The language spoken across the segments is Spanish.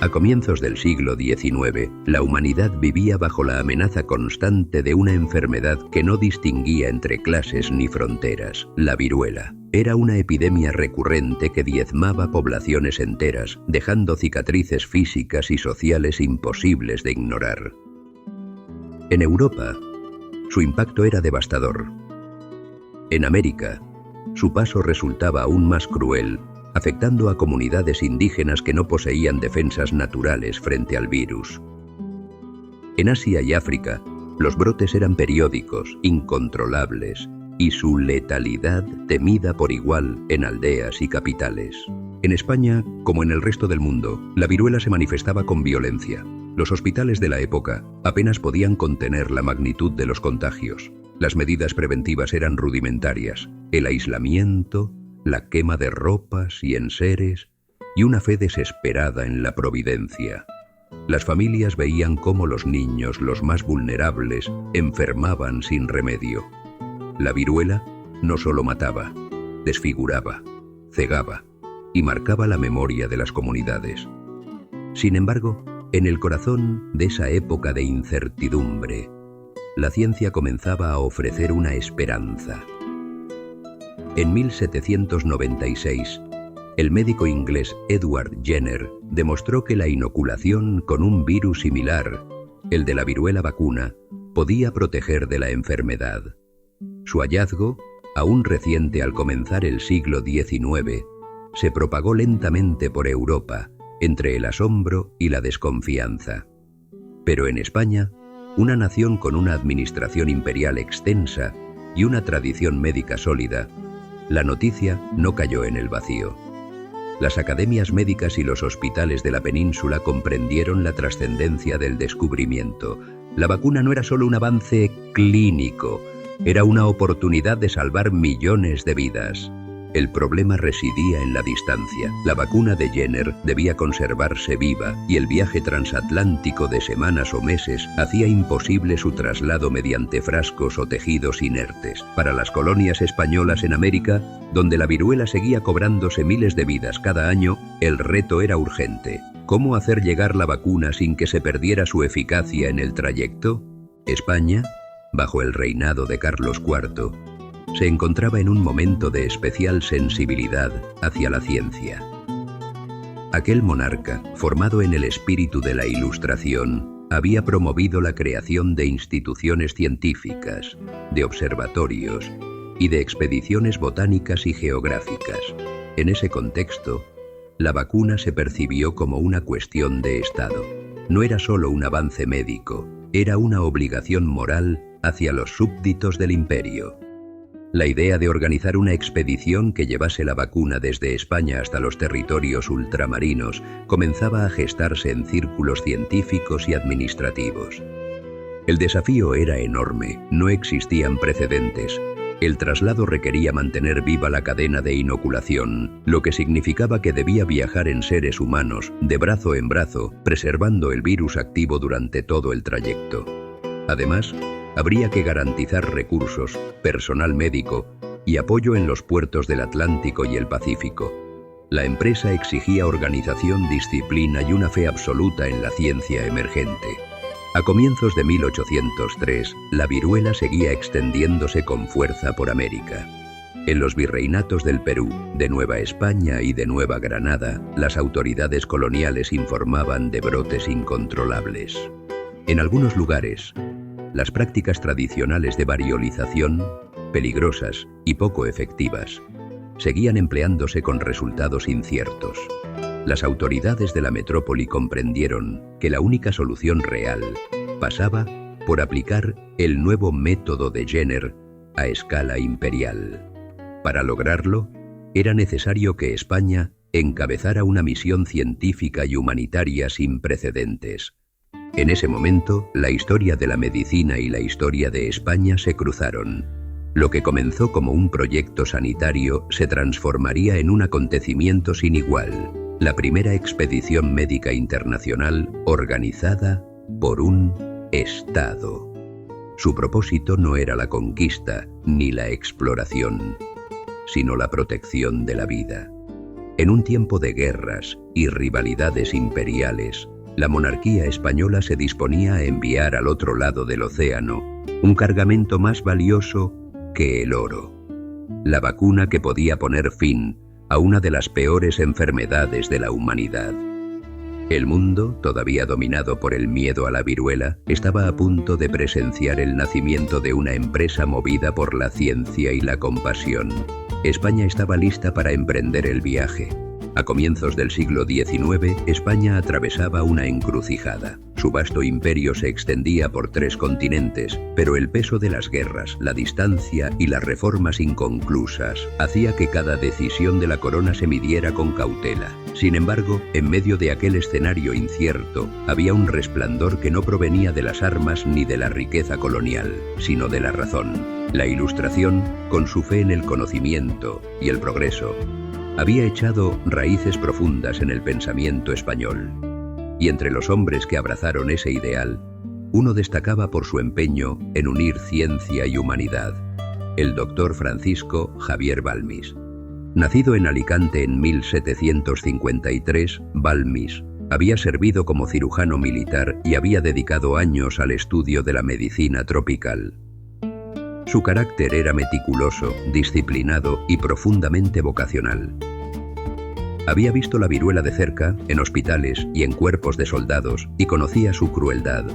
A comienzos del siglo XIX, la humanidad vivía bajo la amenaza constante de una enfermedad que no distinguía entre clases ni fronteras, la viruela. Era una epidemia recurrente que diezmaba poblaciones enteras, dejando cicatrices físicas y sociales imposibles de ignorar. En Europa, su impacto era devastador. En América, su paso resultaba aún más cruel, afectando a comunidades indígenas que no poseían defensas naturales frente al virus. En Asia y África, los brotes eran periódicos, incontrolables, y su letalidad temida por igual en aldeas y capitales. En España, como en el resto del mundo, la viruela se manifestaba con violencia. Los hospitales de la época apenas podían contener la magnitud de los contagios. Las medidas preventivas eran rudimentarias: el aislamiento, la quema de ropas y enseres, y una fe desesperada en la providencia. Las familias veían cómo los niños, los más vulnerables, enfermaban sin remedio. La viruela no solo mataba, desfiguraba, cegaba y marcaba la memoria de las comunidades. Sin embargo, en el corazón de esa época de incertidumbre, la ciencia comenzaba a ofrecer una esperanza. En 1796, el médico inglés Edward Jenner demostró que la inoculación con un virus similar, el de la viruela vacuna, podía proteger de la enfermedad. Su hallazgo, aún reciente al comenzar el siglo XIX, se propagó lentamente por Europa, entre el asombro y la desconfianza. Pero en España, una nación con una administración imperial extensa y una tradición médica sólida, la noticia no cayó en el vacío. Las academias médicas y los hospitales de la península comprendieron la trascendencia del descubrimiento. La vacuna no era solo un avance clínico, era una oportunidad de salvar millones de vidas. El problema residía en la distancia. La vacuna de Jenner debía conservarse viva y el viaje transatlántico de semanas o meses hacía imposible su traslado mediante frascos o tejidos inertes. Para las colonias españolas en América, donde la viruela seguía cobrándose miles de vidas cada año, el reto era urgente. ¿Cómo hacer llegar la vacuna sin que se perdiera su eficacia en el trayecto? España, bajo el reinado de Carlos IV, se encontraba en un momento de especial sensibilidad hacia la ciencia. Aquel monarca, formado en el espíritu de la Ilustración, había promovido la creación de instituciones científicas, de observatorios y de expediciones botánicas y geográficas. En ese contexto, la vacuna se percibió como una cuestión de Estado. No era solo un avance médico, era una obligación moral hacia los súbditos del imperio. La idea de organizar una expedición que llevase la vacuna desde España hasta los territorios ultramarinos comenzaba a gestarse en círculos científicos y administrativos. El desafío era enorme, no existían precedentes. El traslado requería mantener viva la cadena de inoculación, lo que significaba que debía viajar en seres humanos, de brazo en brazo, preservando el virus activo durante todo el trayecto. Además, habría que garantizar recursos, personal médico y apoyo en los puertos del Atlántico y el Pacífico. La empresa exigía organización, disciplina y una fe absoluta en la ciencia emergente. A comienzos de 1803, la viruela seguía extendiéndose con fuerza por América. En los virreinatos del Perú, de Nueva España y de Nueva Granada, las autoridades coloniales informaban de brotes incontrolables. En algunos lugares, las prácticas tradicionales de variolización, peligrosas y poco efectivas, seguían empleándose con resultados inciertos. Las autoridades de la metrópoli comprendieron que la única solución real pasaba por aplicar el nuevo método de Jenner a escala imperial. Para lograrlo, era necesario que España encabezara una misión científica y humanitaria sin precedentes. En ese momento, la historia de la medicina y la historia de España se cruzaron. Lo que comenzó como un proyecto sanitario se transformaría en un acontecimiento sin igual: la primera expedición médica internacional organizada por un Estado. Su propósito no era la conquista ni la exploración, sino la protección de la vida. En un tiempo de guerras y rivalidades imperiales, la monarquía española se disponía a enviar al otro lado del océano un cargamento más valioso que el oro: la vacuna que podía poner fin a una de las peores enfermedades de la humanidad. El mundo, todavía dominado por el miedo a la viruela, estaba a punto de presenciar el nacimiento de una empresa movida por la ciencia y la compasión. España estaba lista para emprender el viaje. A comienzos del siglo XIX, España atravesaba una encrucijada. Su vasto imperio se extendía por 3 continentes, pero el peso de las guerras, la distancia y las reformas inconclusas hacía que cada decisión de la corona se midiera con cautela. Sin embargo, en medio de aquel escenario incierto, había un resplandor que no provenía de las armas ni de la riqueza colonial, sino de la razón. La Ilustración, con su fe en el conocimiento y el progreso, había echado raíces profundas en el pensamiento español. Y entre los hombres que abrazaron ese ideal, uno destacaba por su empeño en unir ciencia y humanidad: el doctor Francisco Javier Balmis. Nacido en Alicante en 1753, Balmis había servido como cirujano militar y había dedicado años al estudio de la medicina tropical. Su carácter era meticuloso, disciplinado y profundamente vocacional. Había visto la viruela de cerca, en hospitales y en cuerpos de soldados, y conocía su crueldad.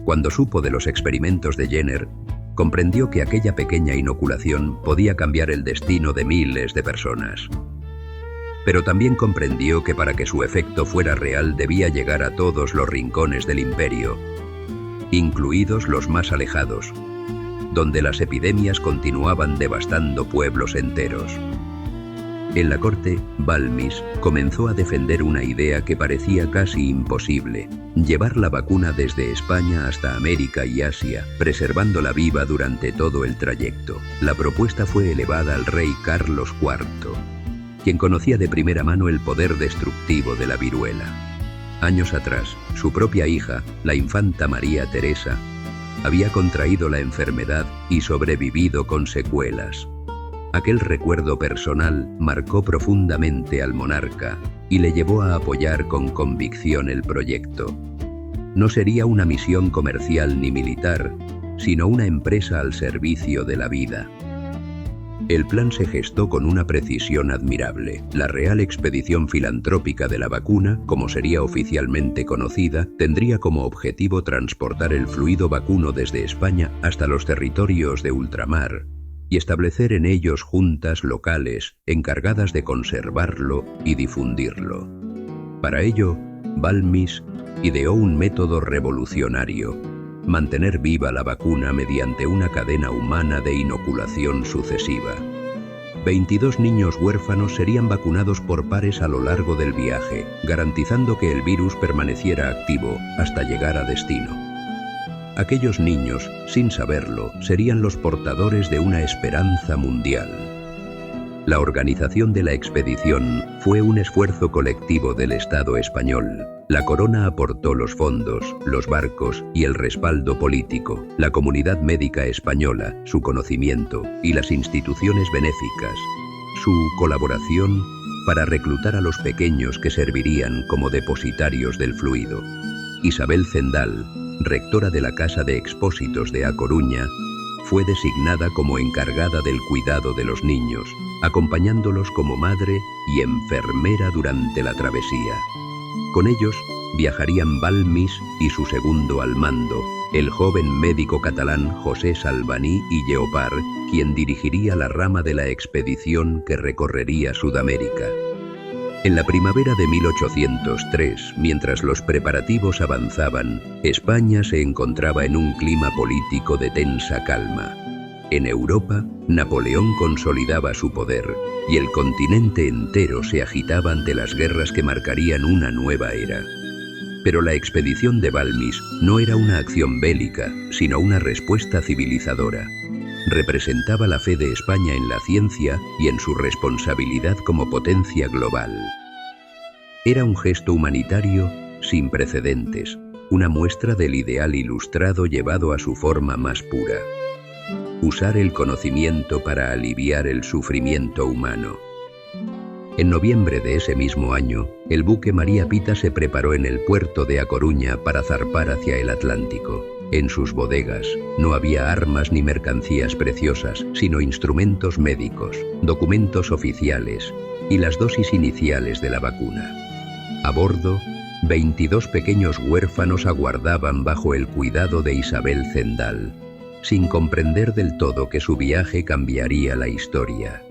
Cuando supo de los experimentos de Jenner, comprendió que aquella pequeña inoculación podía cambiar el destino de miles de personas. Pero también comprendió que para que su efecto fuera real debía llegar a todos los rincones del imperio, incluidos los más alejados, donde las epidemias continuaban devastando pueblos enteros. En la corte, Balmis comenzó a defender una idea que parecía casi imposible: llevar la vacuna desde España hasta América y Asia, preservándola viva durante todo el trayecto. La propuesta fue elevada al rey Carlos IV, quien conocía de primera mano el poder destructivo de la viruela. Años atrás, su propia hija, la infanta María Teresa, había contraído la enfermedad y sobrevivido con secuelas. Aquel recuerdo personal marcó profundamente al monarca y le llevó a apoyar con convicción el proyecto. No sería una misión comercial ni militar, sino una empresa al servicio de la vida. El plan se gestó con una precisión admirable. La Real Expedición Filantrópica de la Vacuna, como sería oficialmente conocida, tendría como objetivo transportar el fluido vacuno desde España hasta los territorios de ultramar y establecer en ellos juntas locales encargadas de conservarlo y difundirlo. Para ello, Balmis ideó un método revolucionario: mantener viva la vacuna mediante una cadena humana de inoculación sucesiva. 22 niños huérfanos serían vacunados por pares a lo largo del viaje, garantizando que el virus permaneciera activo hasta llegar a destino. Aquellos niños, sin saberlo, serían los portadores de una esperanza mundial. La organización de la expedición fue un esfuerzo colectivo del Estado español. La corona aportó los fondos, los barcos y el respaldo político. La comunidad médica española, su conocimiento y las instituciones benéficas, su colaboración para reclutar a los pequeños que servirían como depositarios del fluido. Isabel Zendal, rectora de la Casa de Expósitos de A Coruña, fue designada como encargada del cuidado de los niños, acompañándolos como madre y enfermera durante la travesía. Con ellos viajarían Balmis y su segundo al mando, el joven médico catalán José Salvaní y Lleopard, quien dirigiría la rama de la expedición que recorrería Sudamérica. En la primavera de 1803, mientras los preparativos avanzaban, España se encontraba en un clima político de tensa calma. En Europa, Napoleón consolidaba su poder y el continente entero se agitaba ante las guerras que marcarían una nueva era. Pero la expedición de Balmis no era una acción bélica, sino una respuesta civilizadora. Representaba la fe de España en la ciencia y en su responsabilidad como potencia global. Era un gesto humanitario sin precedentes, una muestra del ideal ilustrado llevado a su forma más pura: usar el conocimiento para aliviar el sufrimiento humano. En noviembre de ese mismo año, el buque María Pita se preparó en el puerto de A Coruña para zarpar hacia el Atlántico. En sus bodegas no había armas ni mercancías preciosas, sino instrumentos médicos, documentos oficiales y las dosis iniciales de la vacuna. A bordo, 22 pequeños huérfanos aguardaban bajo el cuidado de Isabel Zendal, sin comprender del todo que su viaje cambiaría la historia.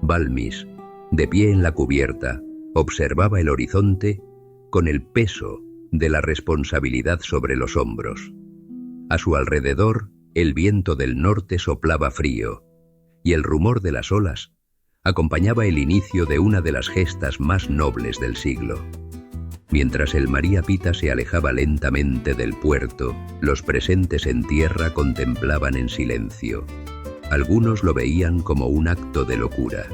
Balmis, de pie en la cubierta, observaba el horizonte con el peso de la responsabilidad sobre los hombros. A su alrededor, el viento del norte soplaba frío, y el rumor de las olas acompañaba el inicio de una de las gestas más nobles del siglo. Mientras el María Pita se alejaba lentamente del puerto, los presentes en tierra contemplaban en silencio. Algunos lo veían como un acto de locura,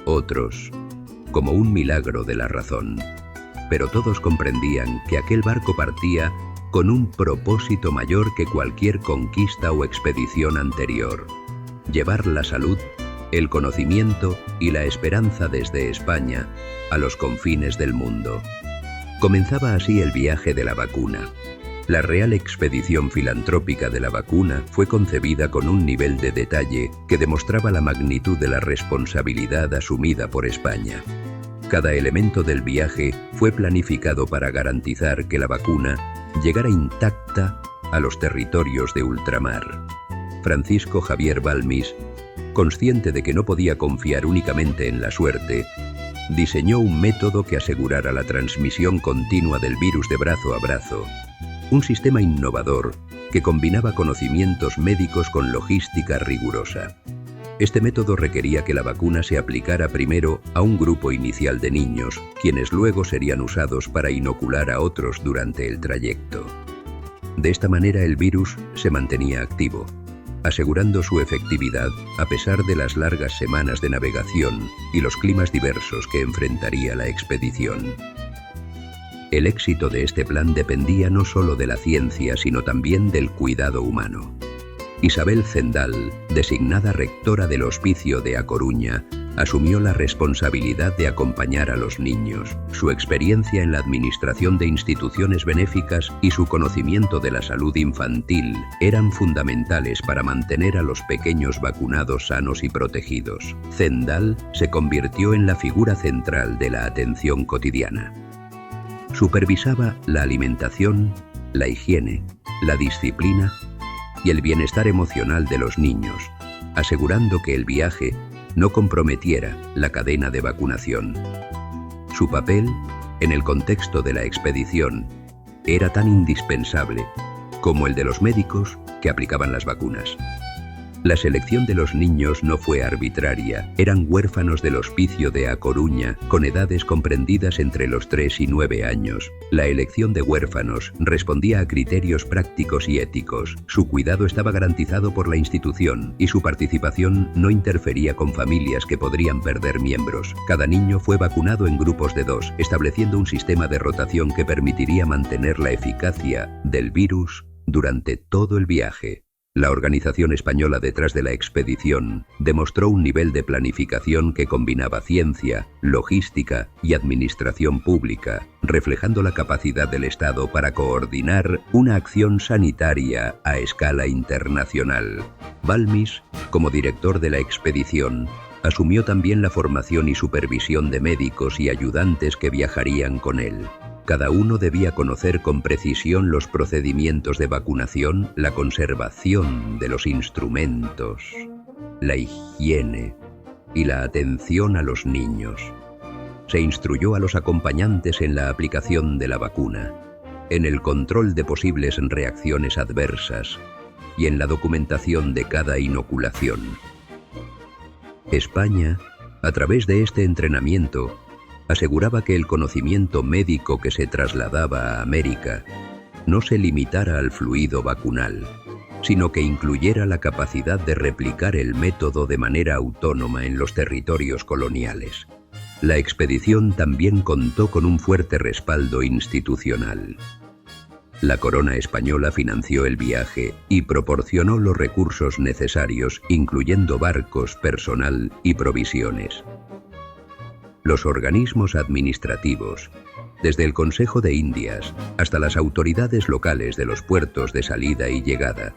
otros como un milagro de la razón. Pero todos comprendían que aquel barco partía con un propósito mayor que cualquier conquista o expedición anterior: llevar la salud, el conocimiento y la esperanza desde España a los confines del mundo. Comenzaba así el viaje de la vacuna. La Real Expedición Filantrópica de la Vacuna fue concebida con un nivel de detalle que demostraba la magnitud de la responsabilidad asumida por España. Cada elemento del viaje fue planificado para garantizar que la vacuna llegara intacta a los territorios de ultramar. Francisco Javier Balmis, consciente de que no podía confiar únicamente en la suerte, diseñó un método que asegurara la transmisión continua del virus de brazo a brazo. Un sistema innovador que combinaba conocimientos médicos con logística rigurosa. Este método requería que la vacuna se aplicara primero a un grupo inicial de niños, quienes luego serían usados para inocular a otros durante el trayecto. De esta manera el virus se mantenía activo, asegurando su efectividad a pesar de las largas semanas de navegación y los climas diversos que enfrentaría la expedición. El éxito de este plan dependía no solo de la ciencia, sino también del cuidado humano. Isabel Zendal, designada rectora del Hospicio de A Coruña, asumió la responsabilidad de acompañar a los niños. Su experiencia en la administración de instituciones benéficas y su conocimiento de la salud infantil eran fundamentales para mantener a los pequeños vacunados sanos y protegidos. Zendal se convirtió en la figura central de la atención cotidiana. Supervisaba la alimentación, la higiene, la disciplina y el bienestar emocional de los niños, asegurando que el viaje no comprometiera la cadena de vacunación. Su papel, en el contexto de la expedición, era tan indispensable como el de los médicos que aplicaban las vacunas. La selección de los niños no fue arbitraria, eran huérfanos del Hospicio de A Coruña, con edades comprendidas entre los 3 y 9 años. La elección de huérfanos respondía a criterios prácticos y éticos. Su cuidado estaba garantizado por la institución y su participación no interfería con familias que podrían perder miembros. Cada niño fue vacunado en grupos de 2, estableciendo un sistema de rotación que permitiría mantener la eficacia del virus durante todo el viaje. La organización española detrás de la expedición demostró un nivel de planificación que combinaba ciencia, logística y administración pública, reflejando la capacidad del Estado para coordinar una acción sanitaria a escala internacional. Balmis, como director de la expedición, asumió también la formación y supervisión de médicos y ayudantes que viajarían con él. Cada uno debía conocer con precisión los procedimientos de vacunación, la conservación de los instrumentos, la higiene y la atención a los niños. Se instruyó a los acompañantes en la aplicación de la vacuna, en el control de posibles reacciones adversas y en la documentación de cada inoculación. España, a través de este entrenamiento, aseguraba que el conocimiento médico que se trasladaba a América no se limitara al fluido vacunal, sino que incluyera la capacidad de replicar el método de manera autónoma en los territorios coloniales. La expedición también contó con un fuerte respaldo institucional. La corona española financió el viaje y proporcionó los recursos necesarios, incluyendo barcos, personal y provisiones. los organismos administrativos, desde el Consejo de Indias hasta las autoridades locales de los puertos de salida y llegada,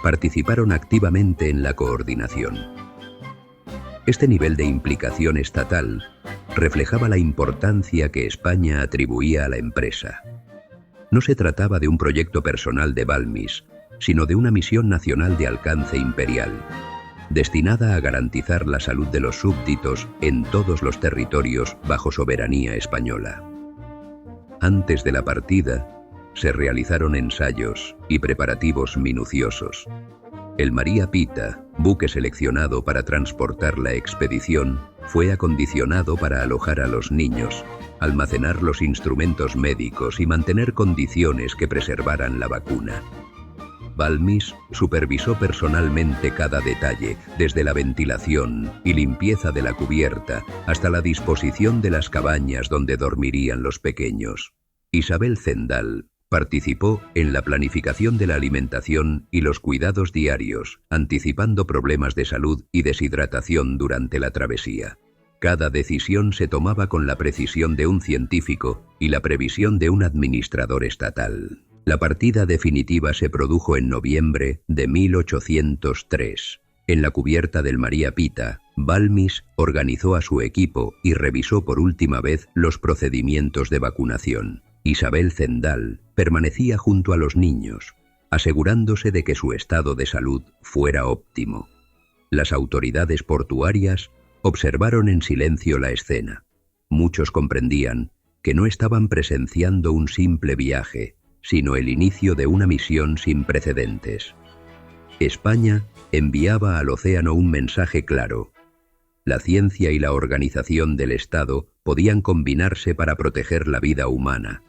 participaron activamente en la coordinación. Este nivel de implicación estatal reflejaba la importancia que España atribuía a la empresa. No se trataba de un proyecto personal de Balmis, sino de una misión nacional de alcance imperial, destinada a garantizar la salud de los súbditos en todos los territorios bajo soberanía española. Antes de la partida, se realizaron ensayos y preparativos minuciosos. El María Pita, buque seleccionado para transportar la expedición, fue acondicionado para alojar a los niños, almacenar los instrumentos médicos y mantener condiciones que preservaran la vacuna. Balmis supervisó personalmente cada detalle, desde la ventilación y limpieza de la cubierta hasta la disposición de las cabañas donde dormirían los pequeños. Isabel Zendal participó en la planificación de la alimentación y los cuidados diarios, anticipando problemas de salud y deshidratación durante la travesía. Cada decisión se tomaba con la precisión de un científico y la previsión de un administrador estatal. La partida definitiva se produjo en noviembre de 1803. En la cubierta del María Pita, Balmis organizó a su equipo y revisó por última vez los procedimientos de vacunación. Isabel Zendal permanecía junto a los niños, asegurándose de que su estado de salud fuera óptimo. Las autoridades portuarias observaron en silencio la escena. Muchos comprendían que no estaban presenciando un simple viaje, sino el inicio de una misión sin precedentes. España enviaba al océano un mensaje claro. La ciencia y la organización del Estado podían combinarse para proteger la vida humana,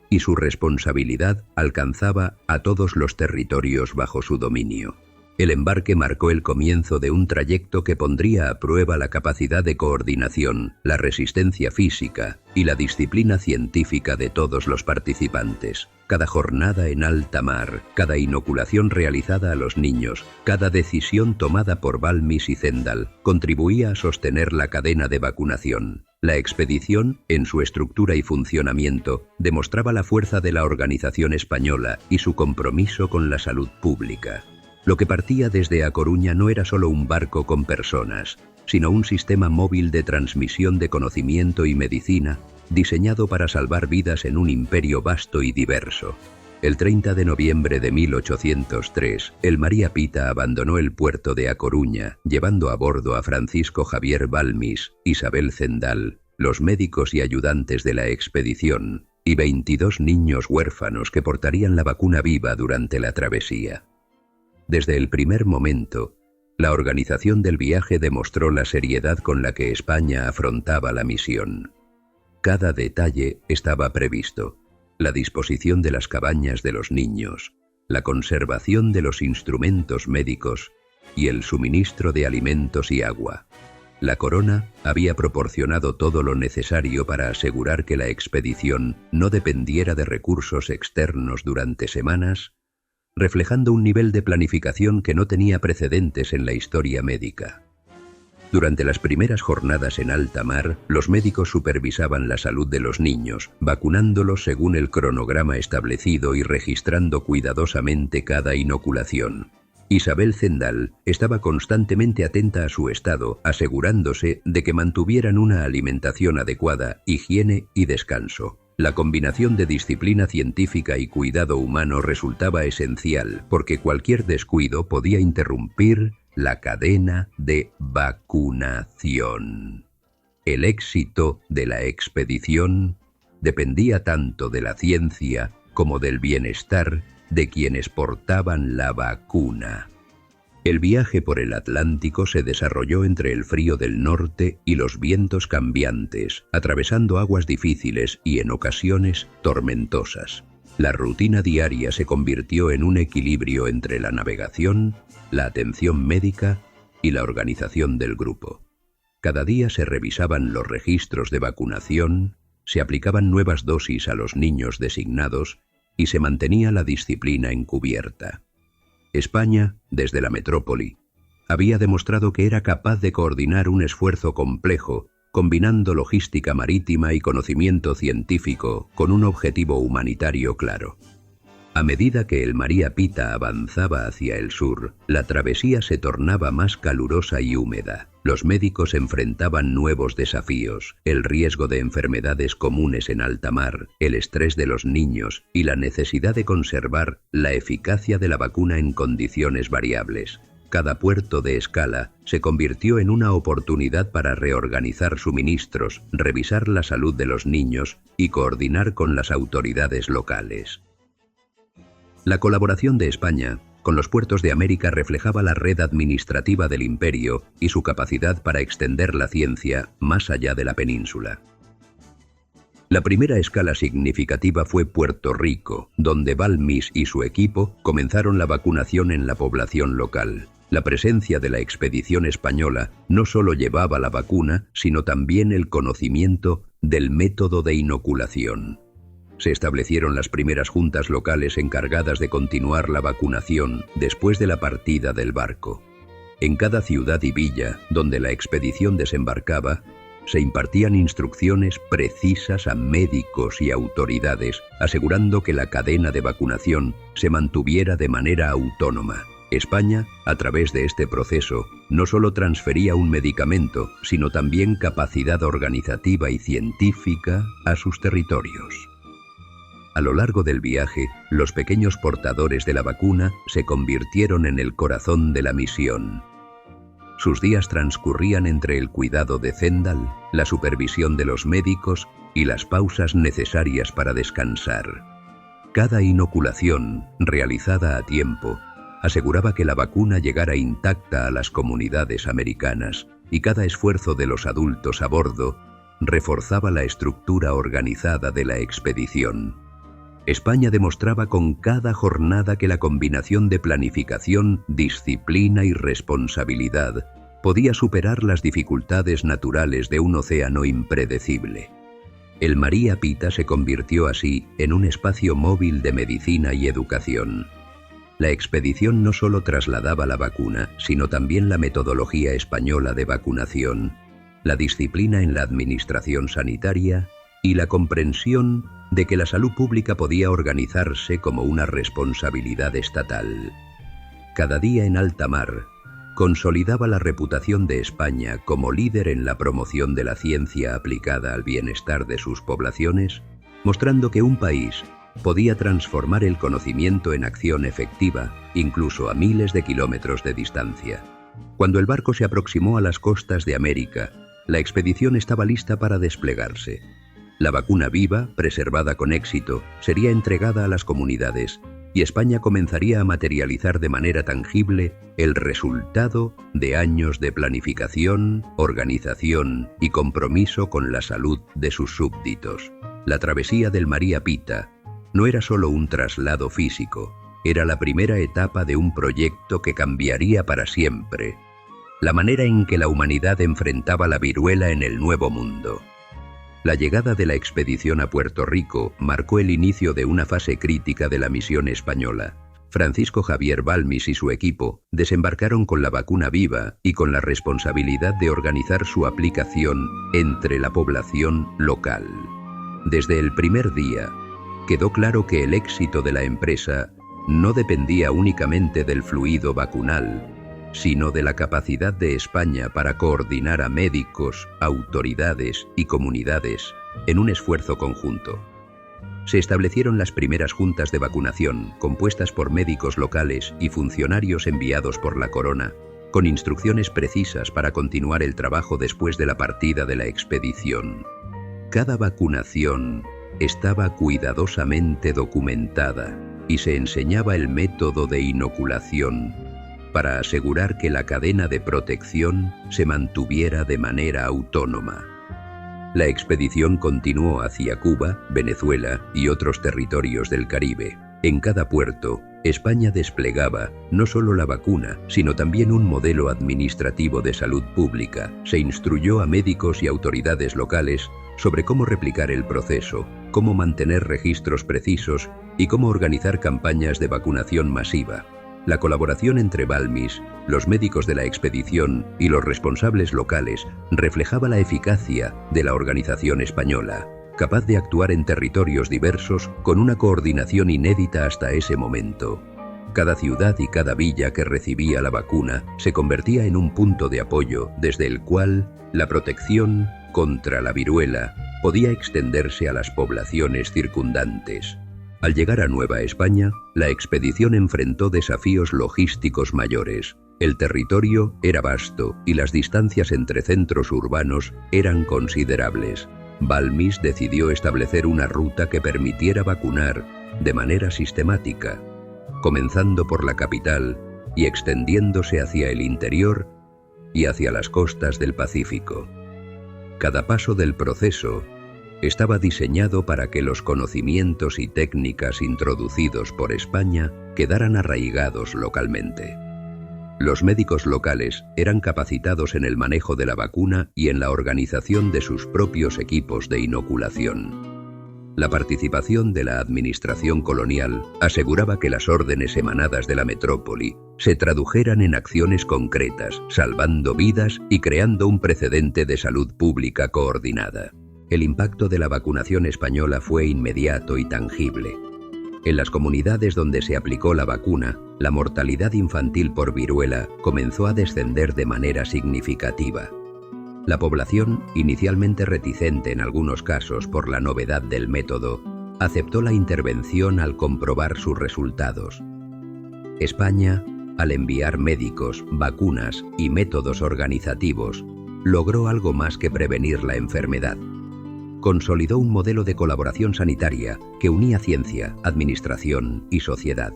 y su responsabilidad alcanzaba a todos los territorios bajo su dominio. El embarque marcó el comienzo de un trayecto que pondría a prueba la capacidad de coordinación, la resistencia física y la disciplina científica de todos los participantes. Cada jornada en alta mar, cada inoculación realizada a los niños, cada decisión tomada por Balmis y Zendal contribuía a sostener la cadena de vacunación. La expedición, en su estructura y funcionamiento, demostraba la fuerza de la organización española y su compromiso con la salud pública. Lo que partía desde A Coruña no era solo un barco con personas, sino un sistema móvil de transmisión de conocimiento y medicina, diseñado para salvar vidas en un imperio vasto y diverso. El 30 de noviembre de 1803, el María Pita abandonó el puerto de A Coruña, llevando a bordo a Francisco Javier Balmis, Isabel Zendal, los médicos y ayudantes de la expedición, y 22 niños huérfanos que portarían la vacuna viva durante la travesía. Desde el primer momento, la organización del viaje demostró la seriedad con la que España afrontaba la misión. Cada detalle estaba previsto: la disposición de las cabañas de los niños, la conservación de los instrumentos médicos y el suministro de alimentos y agua. La corona había proporcionado todo lo necesario para asegurar que la expedición no dependiera de recursos externos durante semanas, reflejando un nivel de planificación que no tenía precedentes en la historia médica. Durante las primeras jornadas en alta mar, los médicos supervisaban la salud de los niños, vacunándolos según el cronograma establecido y registrando cuidadosamente cada inoculación. Isabel Zendal estaba constantemente atenta a su estado, asegurándose de que mantuvieran una alimentación adecuada, higiene y descanso. La combinación de disciplina científica y cuidado humano resultaba esencial, porque cualquier descuido podía interrumpir la cadena de vacunación. El éxito de la expedición dependía tanto de la ciencia como del bienestar de quienes portaban la vacuna. El viaje por el Atlántico se desarrolló entre el frío del norte y los vientos cambiantes, atravesando aguas difíciles y en ocasiones tormentosas. La rutina diaria se convirtió en un equilibrio entre la navegación, la atención médica y la organización del grupo. Cada día se revisaban los registros de vacunación, se aplicaban nuevas dosis a los niños designados y se mantenía la disciplina encubierta. España, desde la metrópoli, había demostrado que era capaz de coordinar un esfuerzo complejo combinando logística marítima y conocimiento científico con un objetivo humanitario claro. A medida que el María Pita avanzaba hacia el sur, la travesía se tornaba más calurosa y húmeda. Los médicos enfrentaban nuevos desafíos, el riesgo de enfermedades comunes en alta mar, el estrés de los niños y la necesidad de conservar la eficacia de la vacuna en condiciones variables. Cada puerto de escala se convirtió en una oportunidad para reorganizar suministros, revisar la salud de los niños y coordinar con las autoridades locales. La colaboración de España con los puertos de América reflejaba la red administrativa del imperio y su capacidad para extender la ciencia más allá de la península. La primera escala significativa fue Puerto Rico, donde Balmis y su equipo comenzaron la vacunación en la población local. La presencia de la expedición española no solo llevaba la vacuna, sino también el conocimiento del método de inoculación. Se establecieron las primeras juntas locales encargadas de continuar la vacunación después de la partida del barco. En cada ciudad y villa donde la expedición desembarcaba, se impartían instrucciones precisas a médicos y autoridades, asegurando que la cadena de vacunación se mantuviera de manera autónoma. España, a través de este proceso, no solo transfería un medicamento, sino también capacidad organizativa y científica a sus territorios. A lo largo del viaje, los pequeños portadores de la vacuna se convirtieron en el corazón de la misión. Sus días transcurrían entre el cuidado de Zendal, la supervisión de los médicos y las pausas necesarias para descansar. Cada inoculación, realizada a tiempo, aseguraba que la vacuna llegara intacta a las comunidades americanas, y cada esfuerzo de los adultos a bordo reforzaba la estructura organizada de la expedición. España demostraba con cada jornada que la combinación de planificación, disciplina y responsabilidad podía superar las dificultades naturales de un océano impredecible. El María Pita se convirtió así en un espacio móvil de medicina y educación. La expedición no solo trasladaba la vacuna, sino también la metodología española de vacunación, la disciplina en la administración sanitaria y la comprensión de que la salud pública podía organizarse como una responsabilidad estatal. Cada día en alta mar consolidaba la reputación de España como líder en la promoción de la ciencia aplicada al bienestar de sus poblaciones, mostrando que un país podía transformar el conocimiento en acción efectiva, incluso a miles de kilómetros de distancia. Cuando el barco se aproximó a las costas de América, la expedición estaba lista para desplegarse. La vacuna viva, preservada con éxito, sería entregada a las comunidades y España comenzaría a materializar de manera tangible el resultado de años de planificación, organización y compromiso con la salud de sus súbditos. La travesía del María Pita no era solo un traslado físico, era la primera etapa de un proyecto que cambiaría para siempre la manera en que la humanidad enfrentaba la viruela en el Nuevo Mundo. La llegada de la expedición a Puerto Rico marcó el inicio de una fase crítica de la misión española. Francisco Javier Balmis y su equipo desembarcaron con la vacuna viva y con la responsabilidad de organizar su aplicación entre la población local. Desde el primer día, quedó claro que el éxito de la empresa no dependía únicamente del fluido vacunal, sino de la capacidad de España para coordinar a médicos, autoridades y comunidades en un esfuerzo conjunto. Se establecieron las primeras juntas de vacunación, compuestas por médicos locales y funcionarios enviados por la Corona, con instrucciones precisas para continuar el trabajo después de la partida de la expedición. Cada vacunación estaba cuidadosamente documentada y se enseñaba el método de inoculación para asegurar que la cadena de protección se mantuviera de manera autónoma. La expedición continuó hacia Cuba, Venezuela y otros territorios del Caribe. En cada puerto, España desplegaba no solo la vacuna, sino también un modelo administrativo de salud pública. Se instruyó a médicos y autoridades locales sobre cómo replicar el proceso, cómo mantener registros precisos y cómo organizar campañas de vacunación masiva. La colaboración entre Balmis, los médicos de la expedición y los responsables locales reflejaba la eficacia de la organización española, capaz de actuar en territorios diversos con una coordinación inédita hasta ese momento. Cada ciudad y cada villa que recibía la vacuna se convertía en un punto de apoyo desde el cual la protección contra la viruela podía extenderse a las poblaciones circundantes. Al llegar a Nueva España, la expedición enfrentó desafíos logísticos mayores. El territorio era vasto y las distancias entre centros urbanos eran considerables. Balmis decidió establecer una ruta que permitiera vacunar de manera sistemática, comenzando por la capital y extendiéndose hacia el interior y hacia las costas del Pacífico. Cada paso del proceso estaba diseñado para que los conocimientos y técnicas introducidos por España quedaran arraigados localmente. Los médicos locales eran capacitados en el manejo de la vacuna y en la organización de sus propios equipos de inoculación. La participación de la administración colonial aseguraba que las órdenes emanadas de la metrópoli se tradujeran en acciones concretas, salvando vidas y creando un precedente de salud pública coordinada. El impacto de la vacunación española fue inmediato y tangible. En las comunidades donde se aplicó la vacuna, la mortalidad infantil por viruela comenzó a descender de manera significativa. La población, inicialmente reticente en algunos casos por la novedad del método, aceptó la intervención al comprobar sus resultados. España, al enviar médicos, vacunas y métodos organizativos, logró algo más que prevenir la enfermedad. Consolidó un modelo de colaboración sanitaria que unía ciencia, administración y sociedad.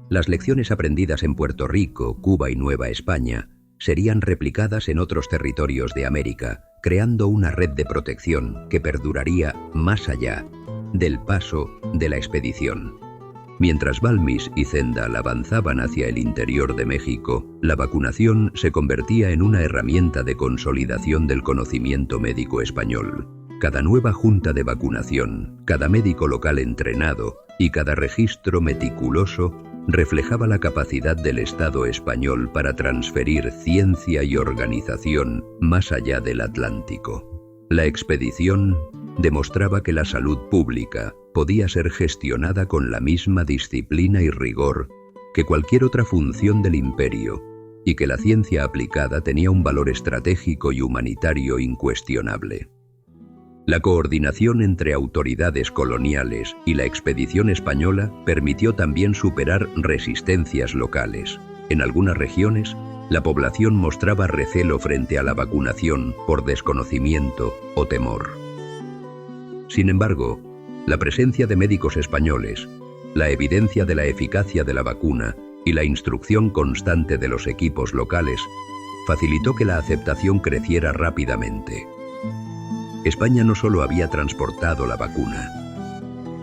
Las lecciones aprendidas en Puerto Rico, Cuba y Nueva España serían replicadas en otros territorios de América, creando una red de protección que perduraría más allá del paso de la expedición. Mientras Balmis y Zendal avanzaban hacia el interior de México, la vacunación se convertía en una herramienta de consolidación del conocimiento médico español. Cada nueva junta de vacunación, cada médico local entrenado y cada registro meticuloso reflejaba la capacidad del Estado español para transferir ciencia y organización más allá del Atlántico. La expedición demostraba que la salud pública podía ser gestionada con la misma disciplina y rigor que cualquier otra función del imperio, y que la ciencia aplicada tenía un valor estratégico y humanitario incuestionable. La coordinación entre autoridades coloniales y la expedición española permitió también superar resistencias locales. En algunas regiones, la población mostraba recelo frente a la vacunación por desconocimiento o temor. Sin embargo, la presencia de médicos españoles, la evidencia de la eficacia de la vacuna y la instrucción constante de los equipos locales facilitó que la aceptación creciera rápidamente. España no solo había transportado la vacuna,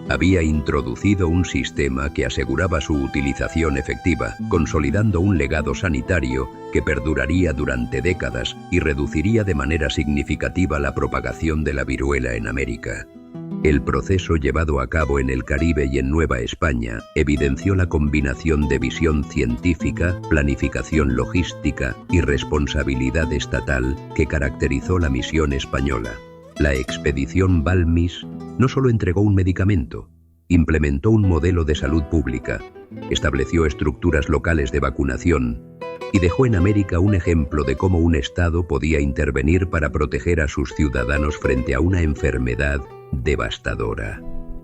había introducido un sistema que aseguraba su utilización efectiva, consolidando un legado sanitario que perduraría durante décadas y reduciría de manera significativa la propagación de la viruela en América. El proceso llevado a cabo en el Caribe y en Nueva España evidenció la combinación de visión científica, planificación logística y responsabilidad estatal que caracterizó la misión española. La expedición Balmis no solo entregó un medicamento, implementó un modelo de salud pública, estableció estructuras locales de vacunación y dejó en América un ejemplo de cómo un Estado podía intervenir para proteger a sus ciudadanos frente a una enfermedad devastadora.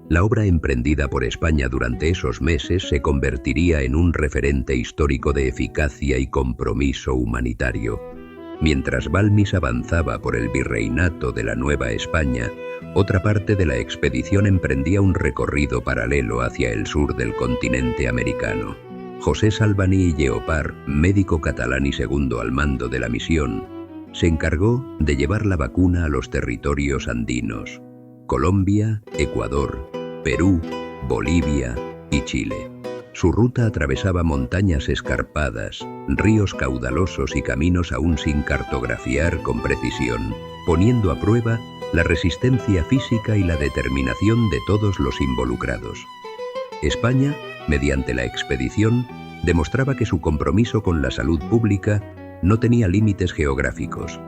La obra emprendida por España durante esos meses se convertiría en un referente histórico de eficacia y compromiso humanitario. Mientras Balmis avanzaba por el virreinato de la Nueva España, otra parte de la expedición emprendía un recorrido paralelo hacia el sur del continente americano. José Salvaní y Lleopard, médico catalán y segundo al mando de la misión, se encargó de llevar la vacuna a los territorios andinos: Colombia, Ecuador, Perú, Bolivia y Chile. Su ruta atravesaba montañas escarpadas, ríos caudalosos y caminos aún sin cartografiar con precisión, poniendo a prueba la resistencia física y la determinación de todos los involucrados. España, mediante la expedición, demostraba que su compromiso con la salud pública no tenía límites geográficos.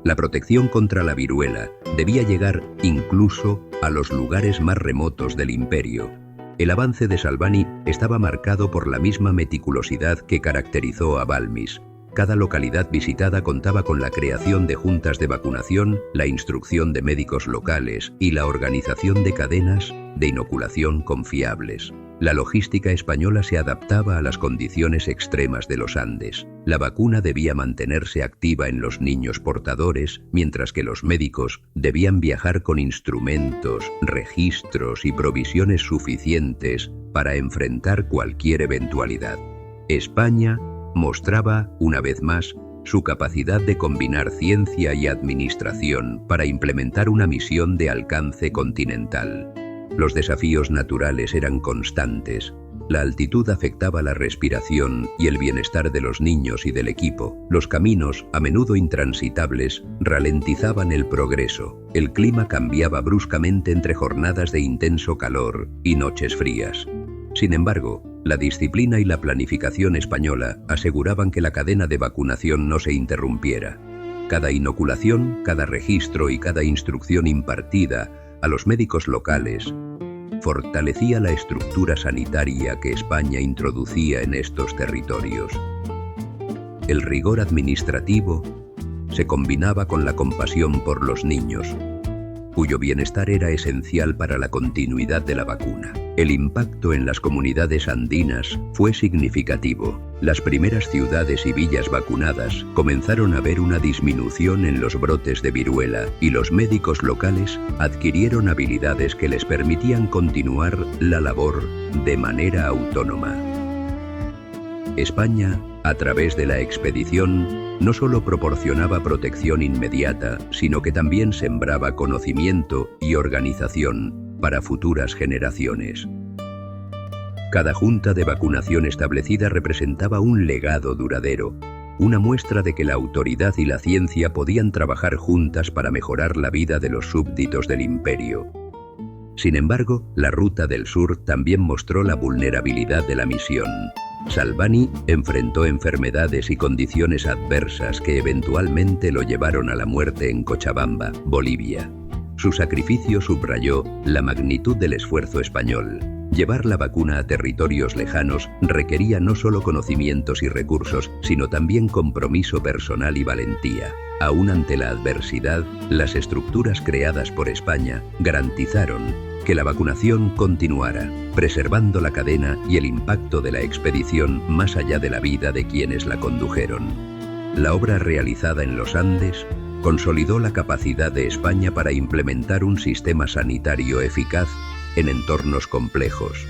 La protección contra la viruela debía llegar incluso a los lugares más remotos del imperio. El avance de Salvani estaba marcado por la misma meticulosidad que caracterizó a Balmis. Cada localidad visitada contaba con la creación de juntas de vacunación, la instrucción de médicos locales y la organización de cadenas de inoculación confiables. La logística española se adaptaba a las condiciones extremas de los Andes. La vacuna debía mantenerse activa en los niños portadores, mientras que los médicos debían viajar con instrumentos, registros y provisiones suficientes para enfrentar cualquier eventualidad. España mostraba, una vez más, su capacidad de combinar ciencia y administración para implementar una misión de alcance continental. Los desafíos naturales eran constantes. La altitud afectaba la respiración y el bienestar de los niños y del equipo. Los caminos, a menudo intransitables, ralentizaban el progreso. El clima cambiaba bruscamente entre jornadas de intenso calor y noches frías. Sin embargo, la disciplina y la planificación española aseguraban que la cadena de vacunación no se interrumpiera. Cada inoculación, cada registro y cada instrucción impartida a los médicos locales fortalecía la estructura sanitaria que España introducía en estos territorios. El rigor administrativo se combinaba con la compasión por los niños, cuyo bienestar era esencial para la continuidad de la vacuna. El impacto en las comunidades andinas fue significativo. Las primeras ciudades y villas vacunadas comenzaron a ver una disminución en los brotes de viruela y los médicos locales adquirieron habilidades que les permitían continuar la labor de manera autónoma. España, a través de la expedición, no solo proporcionaba protección inmediata, sino que también sembraba conocimiento y organización para futuras generaciones. Cada junta de vacunación establecida representaba un legado duradero, una muestra de que la autoridad y la ciencia podían trabajar juntas para mejorar la vida de los súbditos del imperio. Sin embargo, la Ruta del Sur también mostró la vulnerabilidad de la misión. Salvani enfrentó enfermedades y condiciones adversas que eventualmente lo llevaron a la muerte en Cochabamba, Bolivia. Su sacrificio subrayó la magnitud del esfuerzo español. Llevar la vacuna a territorios lejanos requería no solo conocimientos y recursos, sino también compromiso personal y valentía. Aún ante la adversidad, las estructuras creadas por España garantizaron que la vacunación continuara, preservando la cadena y el impacto de la expedición más allá de la vida de quienes la condujeron. La obra realizada en los Andes consolidó la capacidad de España para implementar un sistema sanitario eficaz en entornos complejos.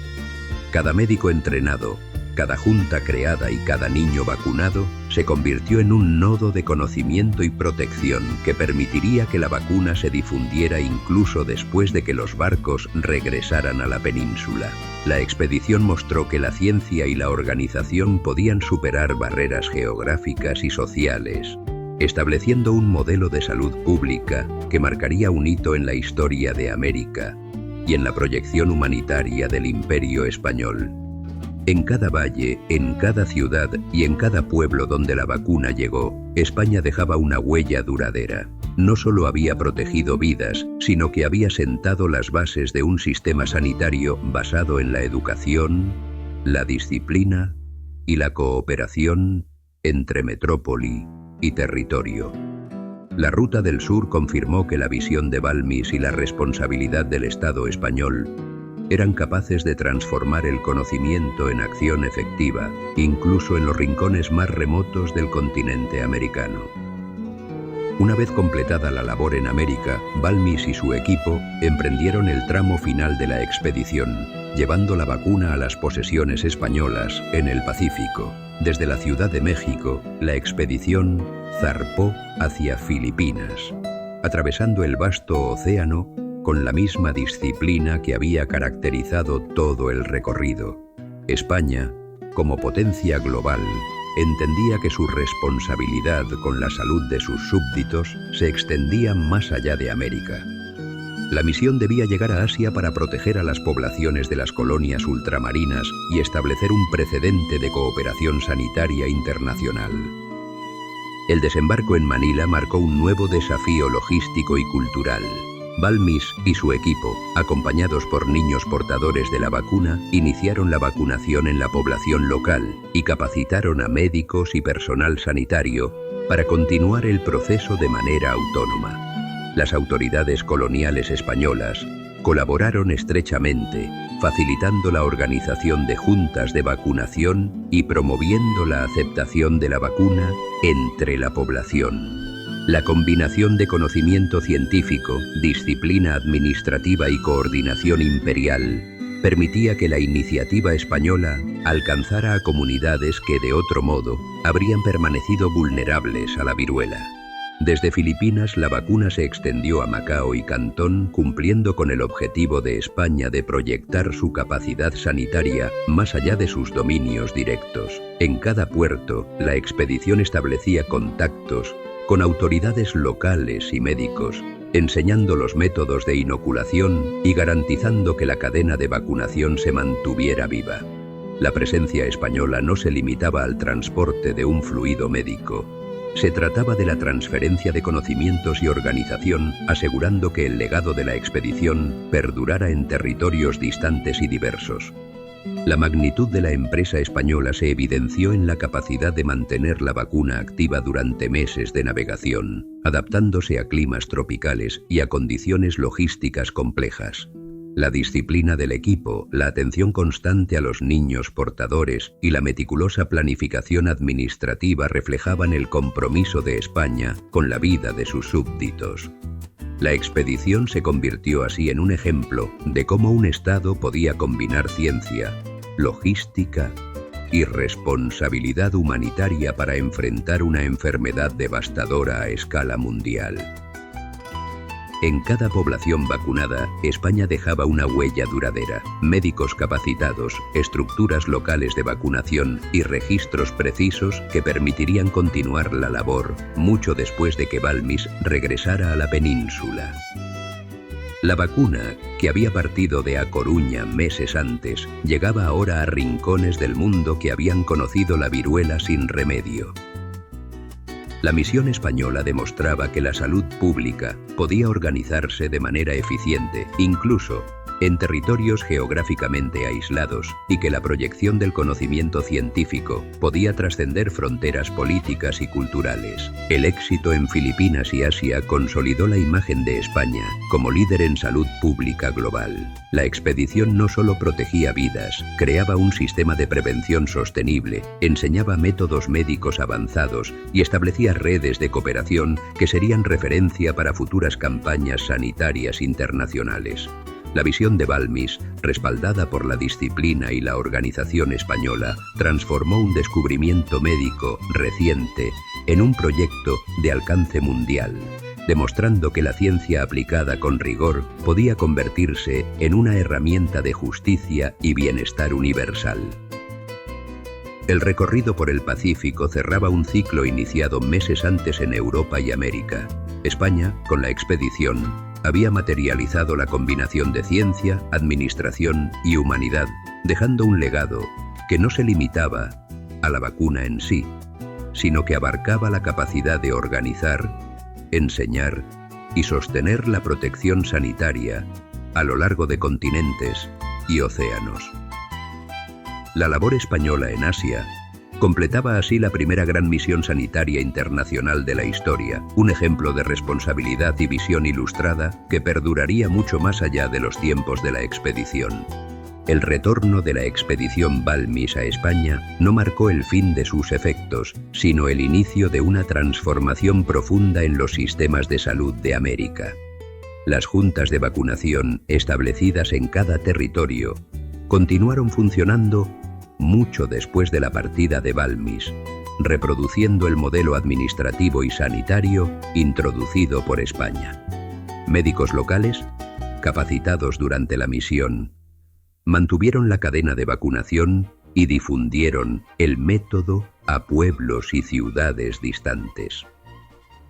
Cada médico entrenado, cada junta creada y cada niño vacunado se convirtió en un nodo de conocimiento y protección que permitiría que la vacuna se difundiera incluso después de que los barcos regresaran a la península. La expedición mostró que la ciencia y la organización podían superar barreras geográficas y sociales, estableciendo un modelo de salud pública que marcaría un hito en la historia de América y en la proyección humanitaria del Imperio Español. En cada valle, en cada ciudad y en cada pueblo donde la vacuna llegó, España dejaba una huella duradera. No solo había protegido vidas, sino que había sentado las bases de un sistema sanitario basado en la educación, la disciplina y la cooperación entre metrópoli y territorio. La Ruta del Sur confirmó que la visión de Balmis y la responsabilidad del Estado español eran capaces de transformar el conocimiento en acción efectiva, incluso en los rincones más remotos del continente americano. Una vez completada la labor en América, Balmis y su equipo emprendieron el tramo final de la expedición, llevando la vacuna a las posesiones españolas en el Pacífico. Desde la Ciudad de México, la expedición zarpó hacia Filipinas, atravesando el vasto océano con la misma disciplina que había caracterizado todo el recorrido. España, como potencia global, entendía que su responsabilidad con la salud de sus súbditos se extendía más allá de América. La misión debía llegar a Asia para proteger a las poblaciones de las colonias ultramarinas y establecer un precedente de cooperación sanitaria internacional. El desembarco en Manila marcó un nuevo desafío logístico y cultural. Balmis y su equipo, acompañados por niños portadores de la vacuna, iniciaron la vacunación en la población local y capacitaron a médicos y personal sanitario para continuar el proceso de manera autónoma. Las autoridades coloniales españolas colaboraron estrechamente, facilitando la organización de juntas de vacunación y promoviendo la aceptación de la vacuna entre la población. La combinación de conocimiento científico, disciplina administrativa y coordinación imperial permitía que la iniciativa española alcanzara a comunidades que de otro modo habrían permanecido vulnerables a la viruela. Desde Filipinas la vacuna se extendió a Macao y Cantón, cumpliendo con el objetivo de España de proyectar su capacidad sanitaria más allá de sus dominios directos. En cada puerto, la expedición establecía contactos con autoridades locales y médicos, enseñando los métodos de inoculación y garantizando que la cadena de vacunación se mantuviera viva. La presencia española no se limitaba al transporte de un fluido médico. Se trataba de la transferencia de conocimientos y organización, asegurando que el legado de la expedición perdurara en territorios distantes y diversos. La magnitud de la empresa española se evidenció en la capacidad de mantener la vacuna activa durante meses de navegación, adaptándose a climas tropicales y a condiciones logísticas complejas. La disciplina del equipo, la atención constante a los niños portadores y la meticulosa planificación administrativa reflejaban el compromiso de España con la vida de sus súbditos. La expedición se convirtió así en un ejemplo de cómo un Estado podía combinar ciencia, logística y responsabilidad humanitaria para enfrentar una enfermedad devastadora a escala mundial. En cada población vacunada, España dejaba una huella duradera, médicos capacitados, estructuras locales de vacunación y registros precisos que permitirían continuar la labor mucho después de que Balmis regresara a la península. La vacuna, que había partido de A Coruña meses antes, llegaba ahora a rincones del mundo que habían conocido la viruela sin remedio. La misión española demostraba que la salud pública podía organizarse de manera eficiente, incluso en territorios geográficamente aislados, y que la proyección del conocimiento científico podía trascender fronteras políticas y culturales. El éxito en Filipinas y Asia consolidó la imagen de España como líder en salud pública global. La expedición no solo protegía vidas, creaba un sistema de prevención sostenible, enseñaba métodos médicos avanzados y establecía redes de cooperación que serían referencia para futuras campañas sanitarias internacionales. La visión de Balmis, respaldada por la disciplina y la organización española, transformó un descubrimiento médico reciente en un proyecto de alcance mundial, demostrando que la ciencia aplicada con rigor podía convertirse en una herramienta de justicia y bienestar universal. El recorrido por el Pacífico cerraba un ciclo iniciado meses antes en Europa y América. España, con la expedición, había materializado la combinación de ciencia, administración y humanidad, dejando un legado que no se limitaba a la vacuna en sí, sino que abarcaba la capacidad de organizar, enseñar y sostener la protección sanitaria a lo largo de continentes y océanos. La labor española en Asia completaba así la primera gran misión sanitaria internacional de la historia, un ejemplo de responsabilidad y visión ilustrada que perduraría mucho más allá de los tiempos de la expedición. El retorno de la expedición Balmis a España no marcó el fin de sus efectos, sino el inicio de una transformación profunda en los sistemas de salud de América. Las juntas de vacunación, establecidas en cada territorio, continuaron funcionando mucho después de la partida de Balmis, reproduciendo el modelo administrativo y sanitario introducido por España. Médicos locales, capacitados durante la misión, mantuvieron la cadena de vacunación y difundieron el método a pueblos y ciudades distantes.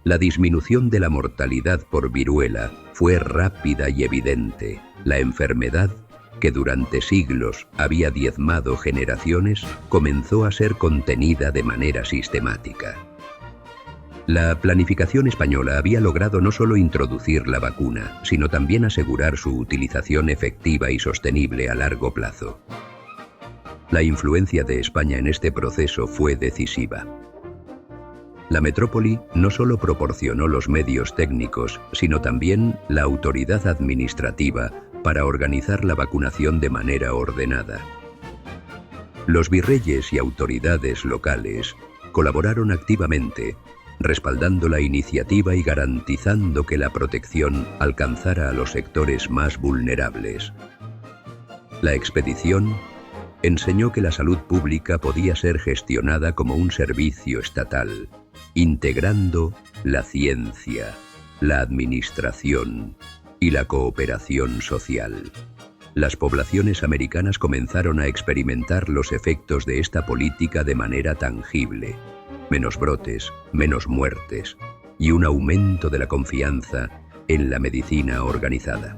La disminución de la mortalidad por viruela fue rápida y evidente. La enfermedad, que durante siglos había diezmado generaciones, comenzó a ser contenida de manera sistemática. La planificación española había logrado no solo introducir la vacuna, sino también asegurar su utilización efectiva y sostenible a largo plazo. La influencia de España en este proceso fue decisiva. La metrópoli no solo proporcionó los medios técnicos, sino también la autoridad administrativa para organizar la vacunación de manera ordenada. Los virreyes y autoridades locales colaboraron activamente, respaldando la iniciativa y garantizando que la protección alcanzara a los sectores más vulnerables. La expedición enseñó que la salud pública podía ser gestionada como un servicio estatal, integrando la ciencia, la administración y la cooperación social. Las poblaciones americanas comenzaron a experimentar los efectos de esta política de manera tangible: menos brotes, menos muertes y un aumento de la confianza en la medicina organizada.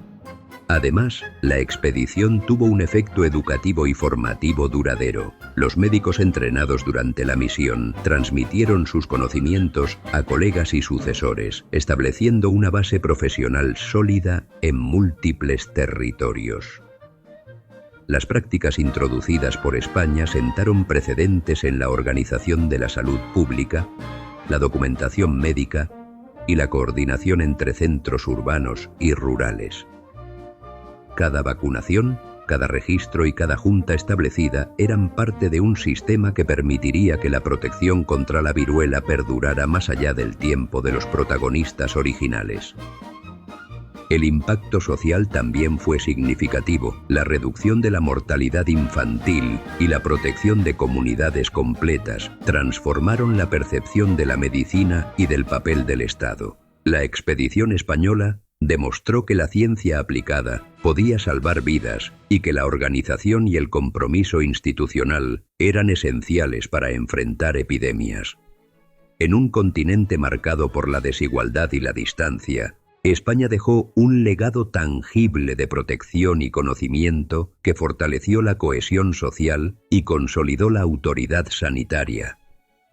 Además, la expedición tuvo un efecto educativo y formativo duradero. Los médicos entrenados durante la misión transmitieron sus conocimientos a colegas y sucesores, estableciendo una base profesional sólida en múltiples territorios. Las prácticas introducidas por España sentaron precedentes en la organización de la salud pública, la documentación médica y la coordinación entre centros urbanos y rurales. Cada vacunación, cada registro y cada junta establecida eran parte de un sistema que permitiría que la protección contra la viruela perdurara más allá del tiempo de los protagonistas originales. El impacto social también fue significativo. La reducción de la mortalidad infantil y la protección de comunidades completas transformaron la percepción de la medicina y del papel del Estado. La expedición española demostró que la ciencia aplicada podía salvar vidas y que la organización y el compromiso institucional eran esenciales para enfrentar epidemias. En un continente marcado por la desigualdad y la distancia, España dejó un legado tangible de protección y conocimiento que fortaleció la cohesión social y consolidó la autoridad sanitaria.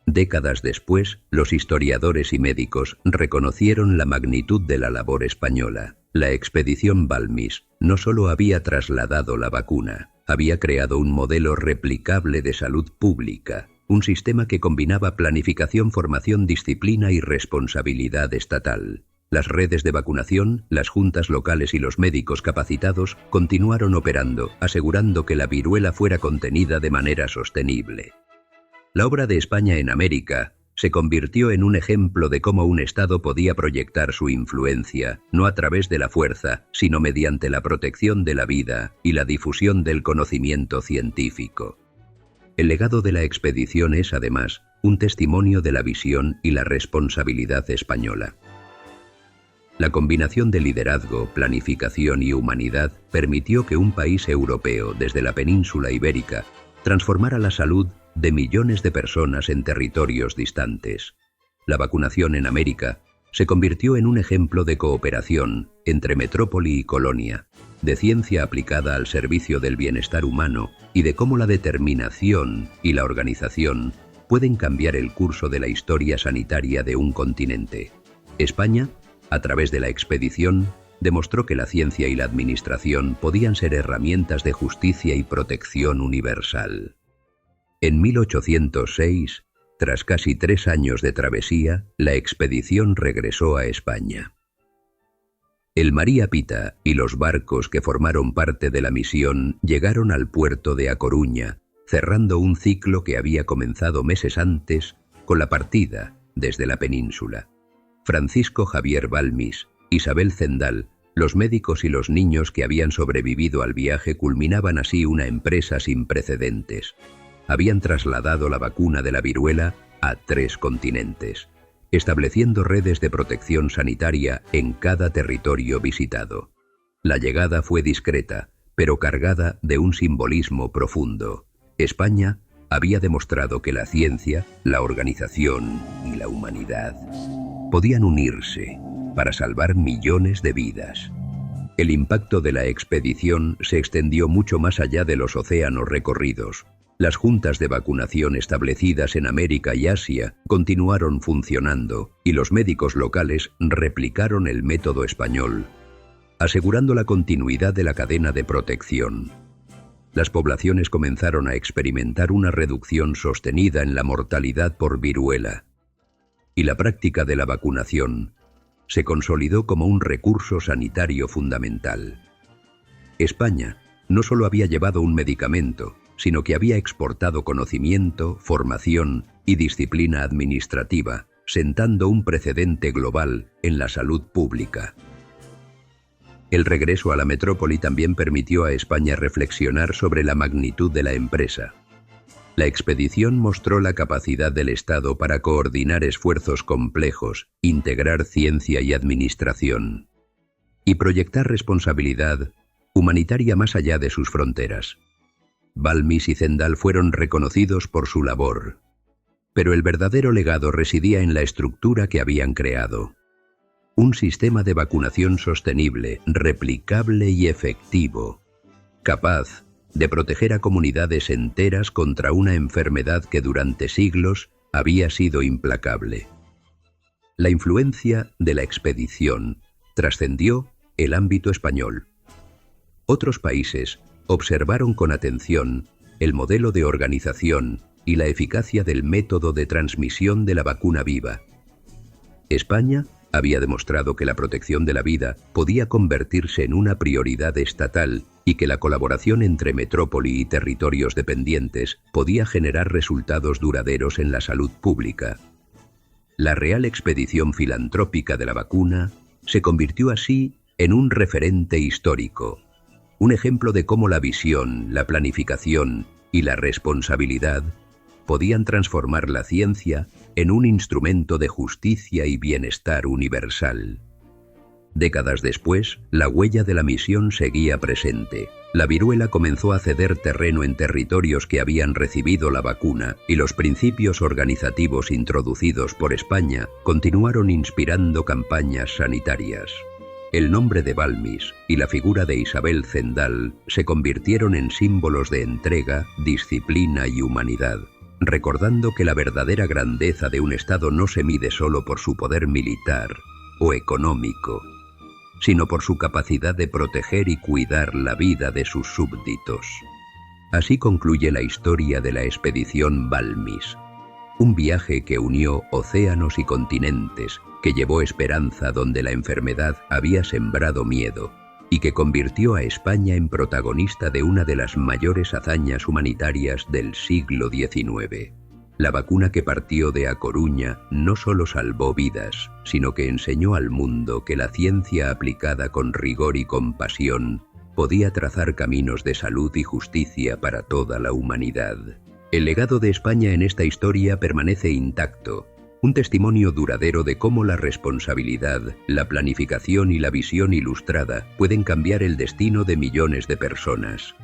Décadas después, los historiadores y médicos reconocieron la magnitud de la labor española. La expedición Balmis no solo había trasladado la vacuna, había creado un modelo replicable de salud pública, un sistema que combinaba planificación, formación, disciplina y responsabilidad estatal. Las redes de vacunación, las juntas locales y los médicos capacitados continuaron operando, asegurando que la viruela fuera contenida de manera sostenible. La obra de España en América se convirtió en un ejemplo de cómo un Estado podía proyectar su influencia, no a través de la fuerza, sino mediante la protección de la vida y la difusión del conocimiento científico. El legado de la expedición es, además, un testimonio de la visión y la responsabilidad española. La combinación de liderazgo, planificación y humanidad permitió que un país europeo, desde la península ibérica, transformara la salud de millones de personas en territorios distantes. La vacunación en América se convirtió en un ejemplo de cooperación entre metrópoli y colonia, de ciencia aplicada al servicio del bienestar humano y de cómo la determinación y la organización pueden cambiar el curso de la historia sanitaria de un continente. España, a través de la expedición, demostró que la ciencia y la administración podían ser herramientas de justicia y protección universal. En 1806, tras casi 3 años de travesía, la expedición regresó a España. El María Pita y los barcos que formaron parte de la misión llegaron al puerto de A Coruña, cerrando un ciclo que había comenzado meses antes con la partida desde la península. Francisco Javier Balmis, Isabel Zendal, los médicos y los niños que habían sobrevivido al viaje culminaban así una empresa sin precedentes. Habían trasladado la vacuna de la viruela a 3 continentes, estableciendo redes de protección sanitaria en cada territorio visitado. La llegada fue discreta, pero cargada de un simbolismo profundo. España había demostrado que la ciencia, la organización y la humanidad podían unirse para salvar millones de vidas. El impacto de la expedición se extendió mucho más allá de los océanos recorridos. Las juntas de vacunación establecidas en América y Asia continuaron funcionando y los médicos locales replicaron el método español, asegurando la continuidad de la cadena de protección. Las poblaciones comenzaron a experimentar una reducción sostenida en la mortalidad por viruela, y la práctica de la vacunación se consolidó como un recurso sanitario fundamental. España no solo había llevado un medicamento, sino que había exportado conocimiento, formación y disciplina administrativa, sentando un precedente global en la salud pública. El regreso a la metrópoli también permitió a España reflexionar sobre la magnitud de la empresa. La expedición mostró la capacidad del Estado para coordinar esfuerzos complejos, integrar ciencia y administración, y proyectar responsabilidad humanitaria más allá de sus fronteras. Balmis y Zendal fueron reconocidos por su labor, pero el verdadero legado residía en la estructura que habían creado. Un sistema de vacunación sostenible, replicable y efectivo, capaz de proteger a comunidades enteras contra una enfermedad que durante siglos había sido implacable. La influencia de la expedición trascendió el ámbito español. Otros países observaron con atención el modelo de organización y la eficacia del método de transmisión de la vacuna viva. España había demostrado que la protección de la vida podía convertirse en una prioridad estatal y que la colaboración entre metrópoli y territorios dependientes podía generar resultados duraderos en la salud pública. La Real Expedición Filantrópica de la Vacuna se convirtió así en un referente histórico, un ejemplo de cómo la visión, la planificación y la responsabilidad podían transformar la ciencia en un instrumento de justicia y bienestar universal. Décadas después, la huella de la misión seguía presente. La viruela comenzó a ceder terreno en territorios que habían recibido la vacuna y los principios organizativos introducidos por España continuaron inspirando campañas sanitarias. El nombre de Balmis y la figura de Isabel Zendal se convirtieron en símbolos de entrega, disciplina y humanidad, recordando que la verdadera grandeza de un Estado no se mide solo por su poder militar o económico, sino por su capacidad de proteger y cuidar la vida de sus súbditos. Así concluye la historia de la expedición Balmis, un viaje que unió océanos y continentes, que llevó esperanza donde la enfermedad había sembrado miedo, y que convirtió a España en protagonista de una de las mayores hazañas humanitarias del siglo XIX. La vacuna que partió de A Coruña no solo salvó vidas, sino que enseñó al mundo que la ciencia aplicada con rigor y compasión podía trazar caminos de salud y justicia para toda la humanidad. El legado de España en esta historia permanece intacto, un testimonio duradero de cómo la responsabilidad, la planificación y la visión ilustrada pueden cambiar el destino de millones de personas.